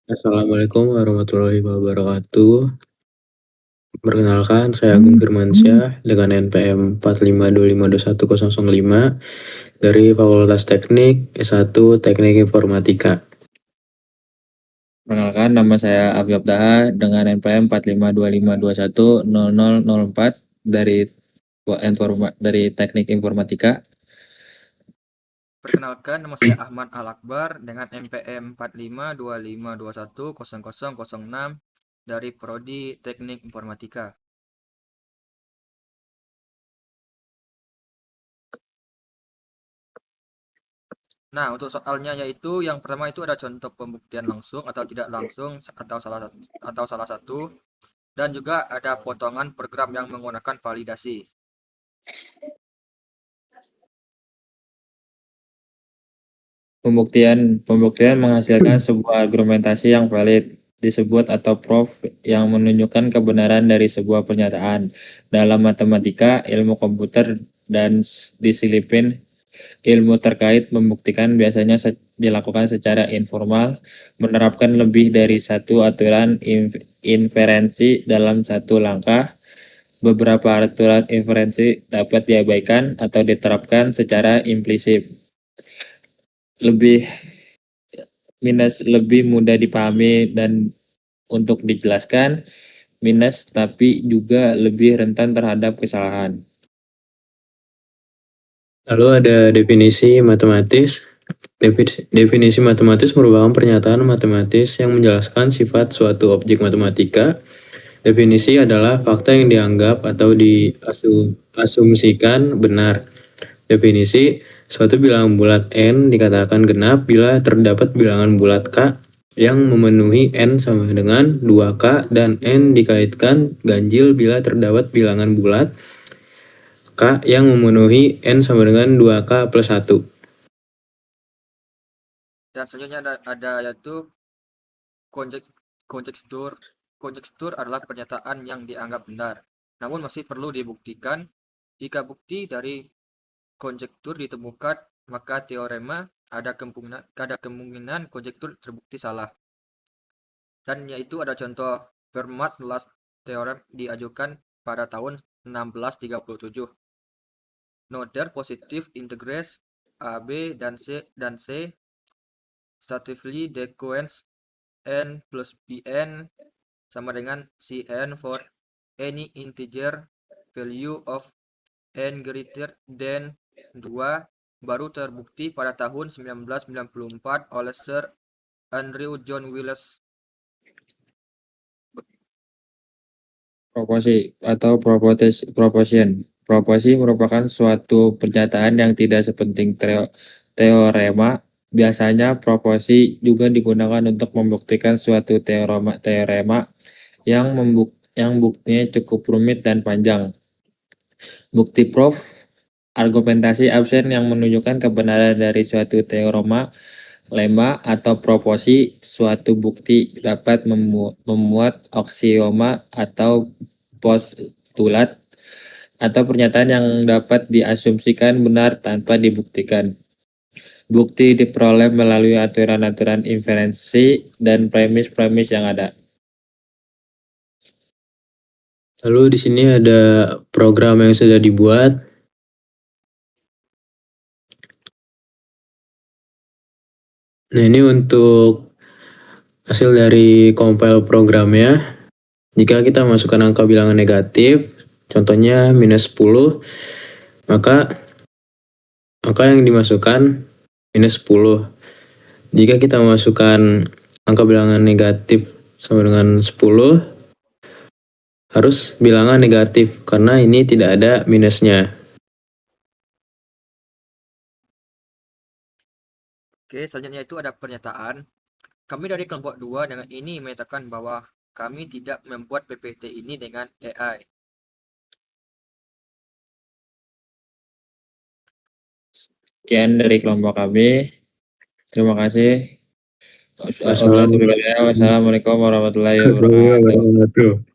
Assalamualaikum warahmatullahi wabarakatuh. Perkenalkan, saya Agung Firmansyah dengan NPM 452521005 dari Fakultas Teknik S1 Teknik Informatika. Perkenalkan, nama saya Afi Abdaha dengan NPM 45252210004 dari Teknik Informatika. Perkenalkan, nama saya Ahmad Al-Akbar dengan NPM 45252210006 dari Prodi Teknik Informatika. Nah, untuk soalnya yaitu yang pertama itu ada contoh pembuktian langsung atau tidak langsung atau salah satu, dan juga ada potongan program yang menggunakan validasi. Pembuktian menghasilkan sebuah argumentasi yang valid, disebut atau proof, yang menunjukkan kebenaran dari sebuah pernyataan. Dalam matematika, ilmu komputer, dan disiplin ilmu terkait membuktikan biasanya dilakukan secara informal, menerapkan lebih dari satu aturan inferensi dalam satu langkah. Beberapa aturan inferensi dapat diabaikan atau diterapkan secara implisit. Lebih mudah dipahami dan untuk dijelaskan, tapi juga lebih rentan terhadap kesalahan. Lalu ada definisi matematis. Definisi matematis merupakan pernyataan matematis yang menjelaskan sifat suatu objek matematika. Definisi adalah fakta yang dianggap atau diasumsikan benar. Definisi, suatu bilangan bulat n dikatakan genap bila terdapat bilangan bulat k yang memenuhi n sama dengan 2k dan n dikaitkan ganjil bila terdapat bilangan bulat k yang memenuhi n sama dengan 2k plus 1. Dan selanjutnya ada yaitu konjekstur. Konjekstur adalah pernyataan yang dianggap benar, namun masih perlu dibuktikan. Jika bukti dari konjektur ditemukan, maka teorema ada kemungkinan konjektur terbukti salah. Dan yaitu ada contoh Fermat's Last Theorem diajukan pada tahun 1637. Noder positif integers AB dan C statively dequens n plus bn sama dengan cn for any integer value of n greater than 2 baru terbukti pada tahun 1994 oleh Sir Andrew John Willis. Proposi atau proposition. Proposi merupakan suatu pernyataan yang tidak sepenting teorema. Biasanya proposi juga digunakan untuk membuktikan suatu teorema yang buktinya cukup rumit dan panjang. Bukti proof, argumentasi absen yang menunjukkan kebenaran dari suatu teorema, lemma, atau proposi. Suatu bukti dapat memuat aksioma atau postulat atau pernyataan yang dapat diasumsikan benar tanpa dibuktikan. Bukti diperoleh melalui aturan-aturan inferensi dan premis-premis yang ada. Lalu di sini ada program yang sudah dibuat. Nah, ini untuk hasil dari compile programnya. Jika kita masukkan angka bilangan negatif, contohnya minus 10, maka angka yang dimasukkan minus 10. Jika kita masukkan angka bilangan negatif sama dengan 10, harus bilangan negatif karena ini tidak ada minusnya. Oke, selanjutnya itu ada pernyataan. Kami dari kelompok 2 dengan ini menyatakan bahwa kami tidak membuat PPT ini dengan AI. Sekian dari kelompok kami. Terima kasih. Wassalamualaikum Wassalamualaikum warahmatullahi wabarakatuh.